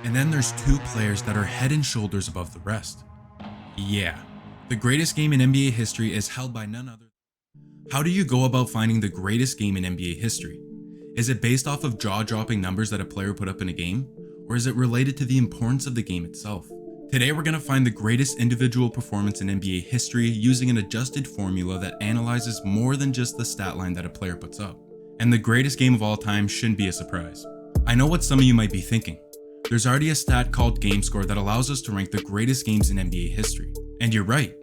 And then there's two players that are head and shoulders above the rest. Yeah, the greatest game in NBA history is held by none other. How do you go about finding the greatest game in NBA history? Is it based off of jaw-dropping numbers that a player put up in a game? Or is it related to the importance of the game itself? Today we're going to find the greatest individual performance in NBA history using an adjusted formula that analyzes more than just the stat line that a player puts up. And the greatest game of all time shouldn't be a surprise. I know what some of you might be thinking. There's already a stat called game score that allows us to rank the greatest games in NBA history. And you're right,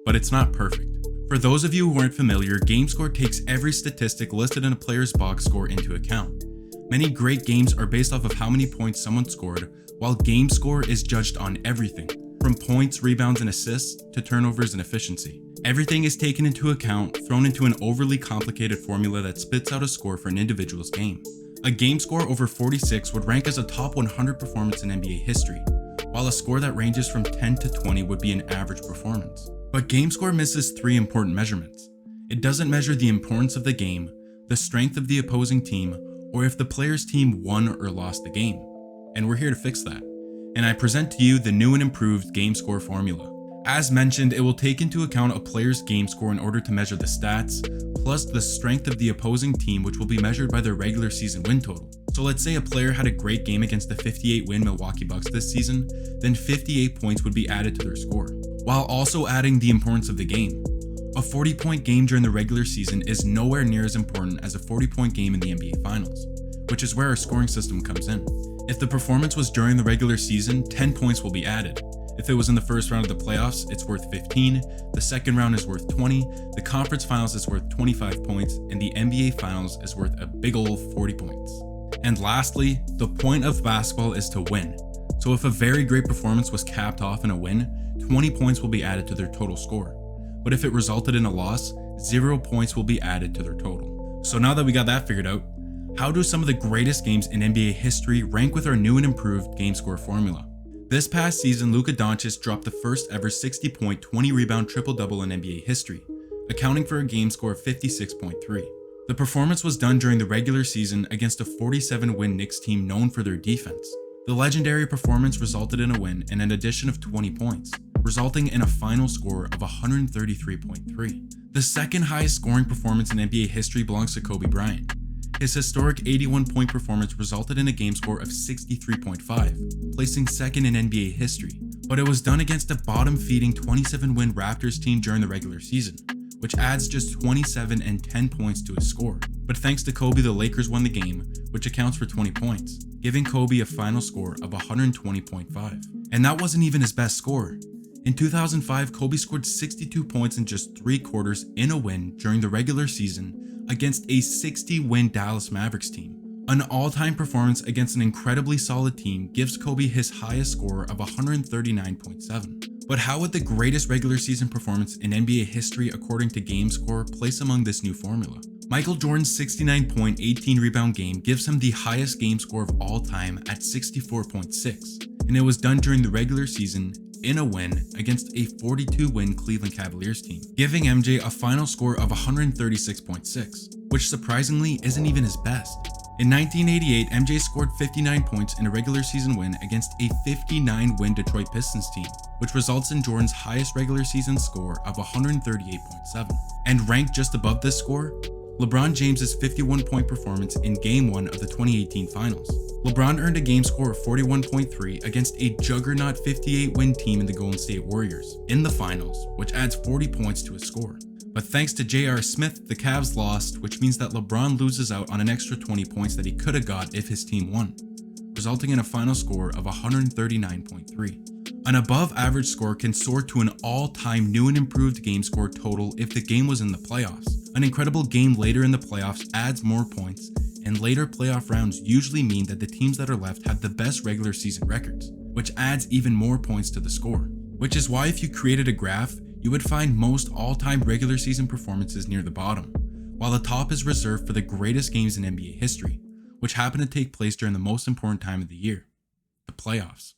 but it's not perfect. For those of you who aren't familiar, game score takes every statistic listed in a player's box score into account. Many great games are based off of how many points someone scored, while game score is judged on everything, from points, rebounds, and assists to turnovers and efficiency. Everything is taken into account, thrown into an overly complicated formula that spits out a score for an individual's game. A game score over 46 would rank as a top 100 performance in NBA history, while a score that ranges from 10 to 20 would be an average performance. But game score misses three important measurements. It doesn't measure the importance of the game, the strength of the opposing team, or if the player's team won or lost the game. And we're here to fix that. And I present to you the new and improved game score formula. As mentioned, it will take into account a player's game score in order to measure the stats, plus the strength of the opposing team, which will be measured by their regular season win total. So let's say a player had a great game against the 58-win Milwaukee Bucks this season, then 58 points would be added to their score, while also adding the importance of the game. A 40-point game during the regular season is nowhere near as important as a 40-point game in the NBA Finals, which is where our scoring system comes in. If the performance was during the regular season, 10 points will be added. If it was in the first round of the playoffs, it's worth 15, the second round is worth 20, the conference finals is worth 25 points, and the NBA Finals is worth a big ol' 40 points. And lastly, the point of basketball is to win. So if a very great performance was capped off in a win, 20 points will be added to their total score. But if it resulted in a loss, 0 points will be added to their total. So now that we got that figured out, how do some of the greatest games in NBA history rank with our new and improved game score formula? This past season, Luka Doncic dropped the first ever 60-point, 20-rebound triple-double in NBA history, accounting for a game score of 56.3. The performance was done during the regular season against a 47-win Knicks team known for their defense. The legendary performance resulted in a win and an addition of 20 points, resulting in a final score of 133.3. The second highest scoring performance in NBA history belongs to Kobe Bryant. His historic 81-point performance resulted in a game score of 63.5, placing second in NBA history, but it was done against a bottom-feeding 27-win Raptors team during the regular season, which adds just 27 and 10 points to his score. But thanks to Kobe, the Lakers won the game, which accounts for 20 points, giving Kobe a final score of 120.5. And that wasn't even his best score. In 2005, Kobe scored 62 points in just 3 quarters in a win during the regular season against a 60-win Dallas Mavericks team. An all-time performance against an incredibly solid team gives Kobe his highest score of 139.7. But how would the greatest regular season performance in NBA history according to game score place among this new formula? Michael Jordan's 69-point, 18-rebound game gives him the highest game score of all time at 64.6, and it was done during the regular season in a win against a 42-win Cleveland Cavaliers team, giving MJ a final score of 136.6, which surprisingly isn't even his best. In 1988, MJ scored 59 points in a regular season win against a 59-win Detroit Pistons team, which results in Jordan's highest regular season score of 138.7. And ranked just above this score, LeBron James's 51-point performance in Game 1 of the 2018 Finals. LeBron earned a game score of 41.3 against a juggernaut 58-win team in the Golden State Warriors in the Finals, which adds 40 points to his score. But thanks to J.R. Smith, the Cavs lost, which means that LeBron loses out on an extra 20 points that he could have got if his team won, resulting in a final score of 139.3. An above-average score can soar to an all-time new and improved game score total if the game was in the playoffs. An incredible game later in the playoffs adds more points, and later playoff rounds usually mean that the teams that are left have the best regular season records, which adds even more points to the score. Which is why if you created a graph, you would find most all-time regular season performances near the bottom, while the top is reserved for the greatest games in NBA history, which happen to take place during the most important time of the year, the playoffs.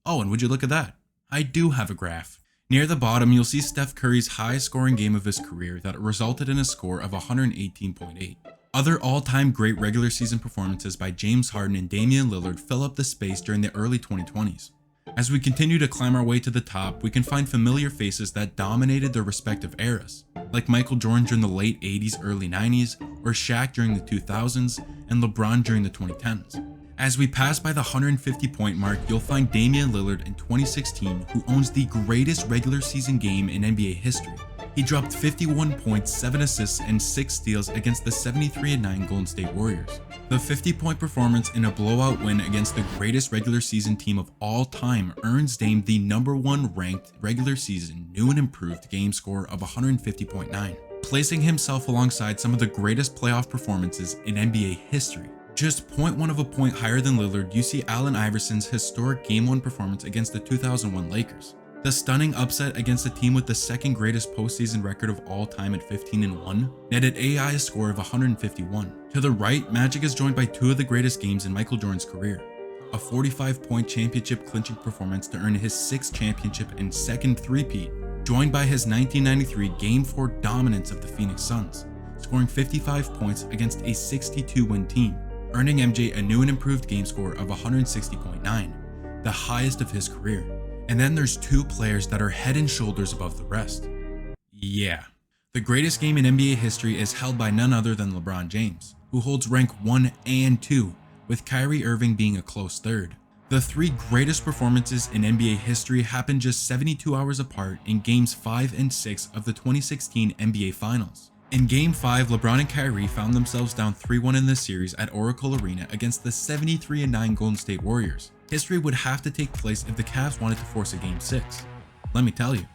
Oh, and would you look at that? I do have a graph. Near the bottom, you'll see Steph Curry's highest scoring game of his career that resulted in a score of 118.8. Other all-time great regular season performances by James Harden and Damian Lillard fill up the space during the early 2020s. As we continue to climb our way to the top, we can find familiar faces that dominated their respective eras, like Michael Jordan during the late 80s, early 90s, or Shaq during the 2000s, and LeBron during the 2010s. As we pass by the 150-point mark, you'll find Damian Lillard in 2016, who owns the greatest regular season game in NBA history. He dropped 51 points, 7 assists, and 6 steals against the 73-9 Golden State Warriors. The 50-point performance in a blowout win against the greatest regular season team of all time earns Dame the #1 ranked regular season new and improved game score of 150.9, placing himself alongside some of the greatest playoff performances in NBA history. Just 0.1 of a point higher than Lillard, you see Allen Iverson's historic Game 1 performance against the 2001 Lakers. The stunning upset against a team with the second greatest postseason record of all time at 15-1 netted AI a score of 151. To the right, Magic is joined by two of the greatest games in Michael Jordan's career. A 45-point championship clinching performance to earn his 6th championship and second three-peat, joined by his 1993 Game 4 dominance of the Phoenix Suns, scoring 55 points against a 62-win team, earning MJ a new and improved game score of 160.9, the highest of his career. And then there's two players that are head and shoulders above the rest. Yeah, the greatest game in NBA history is held by none other than LeBron James, who holds rank 1 and 2, with Kyrie Irving being a close third. The three greatest performances in NBA history happened just 72 hours apart in Games 5 and 6 of the 2016 NBA Finals. In Game 5, LeBron and Kyrie found themselves down 3-1 in the series at Oracle Arena against the 73-9 Golden State Warriors. History would have to take place if the Cavs wanted to force a Game 6. Let me tell you,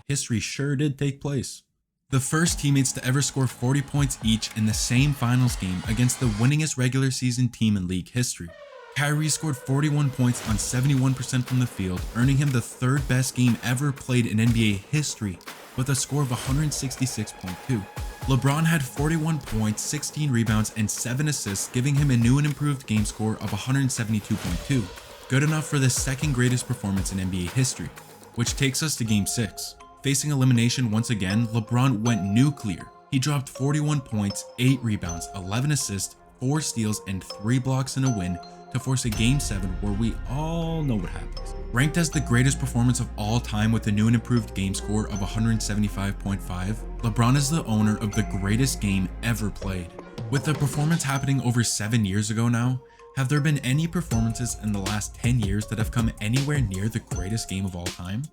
history sure did take place. The first teammates to ever score 40 points each in the same finals game against the winningest regular season team in league history. Kyrie scored 41 points on 71% from the field, earning him the third best game ever played in NBA history with a score of 166.2. LeBron had 41 points, 16 rebounds, and 7 assists, giving him a new and improved game score of 172.2. Good enough for the second greatest performance in NBA history, which takes us to Game 6. Facing elimination once again, LeBron went nuclear. He dropped 41 points, 8 rebounds, 11 assists, 4 steals, and 3 blocks in a win to force a Game 7 where we all know what happens. Ranked as the greatest performance of all time with a new and improved game score of 175.5, LeBron is the owner of the greatest game ever played. With the performance happening over 7 years ago now, have there been any performances in the last 10 years that have come anywhere near the greatest game of all time?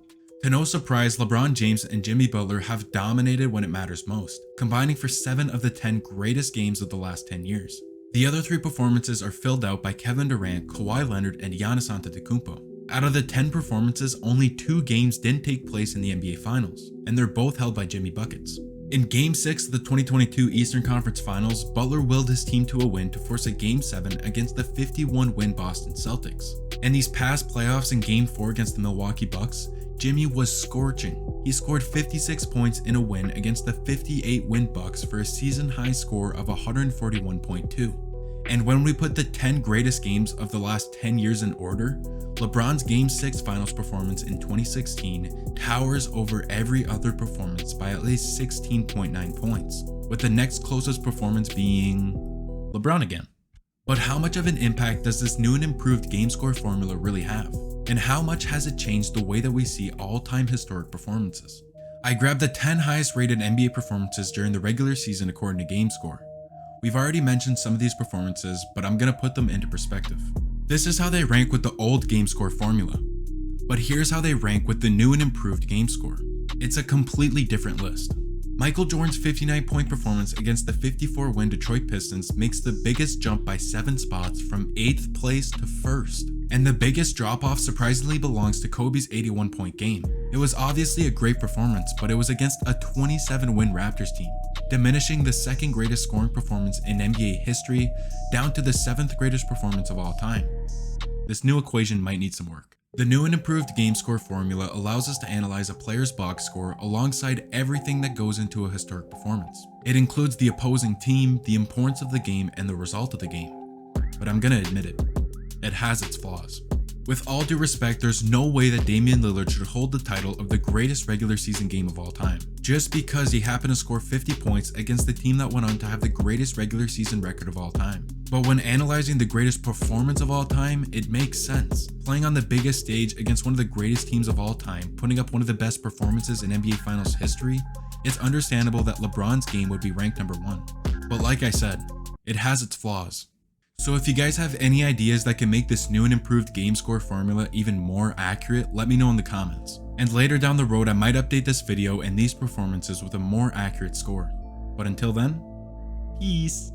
To no surprise, LeBron James and Jimmy Butler have dominated when it matters most, combining for 7 of the 10 greatest games of the last 10 years. The other 3 performances are filled out by Kevin Durant, Kawhi Leonard, and Giannis Antetokounmpo. Out of the 10 performances, only 2 games didn't take place in the NBA Finals, and they're both held by Jimmy Buckets. In Game 6 of the 2022 Eastern Conference Finals, Butler willed his team to a win to force a Game 7 against the 51-win Boston Celtics. In these past playoffs in Game 4 against the Milwaukee Bucks, Jimmy was scorching. He scored 56 points in a win against the 58-win Bucks for a season-high score of 141.2. And when we put the 10 greatest games of the last 10 years in order, LeBron's Game 6 Finals performance in 2016 towers over every other performance by at least 16.9 points, with the next closest performance being LeBron again. But how much of an impact does this new and improved game score formula really have? And how much has it changed the way that we see all-time historic performances? I grabbed the 10 highest rated NBA performances during the regular season according to game score. We've already mentioned some of these performances, but I'm gonna put them into perspective. This is how they rank with the old game score formula. But here's how they rank with the new and improved game score. It's a completely different list. Michael Jordan's 59-point performance against the 54-win Detroit Pistons makes the biggest jump by 7 spots from 8th place to 1st. And the biggest drop-off surprisingly belongs to Kobe's 81-point game. It was obviously a great performance, but it was against a 27-win Raptors team, diminishing the second greatest scoring performance in NBA history down to the 7th greatest performance of all time. This new equation might need some work. The new and improved game score formula allows us to analyze a player's box score alongside everything that goes into a historic performance. It includes the opposing team, the importance of the game, and the result of the game. But I'm gonna admit it has its flaws. With all due respect, there's no way that Damian Lillard should hold the title of the greatest regular season game of all time, just because he happened to score 50 points against the team that went on to have the greatest regular season record of all time. But when analyzing the greatest performance of all time, it makes sense. Playing on the biggest stage against one of the greatest teams of all time, putting up one of the best performances in NBA Finals history, it's understandable that LeBron's game would be ranked number 1. But like I said, it has its flaws. So if you guys have any ideas that can make this new and improved game score formula even more accurate, let me know in the comments. And later down the road, I might update this video and these performances with a more accurate score. But until then, peace.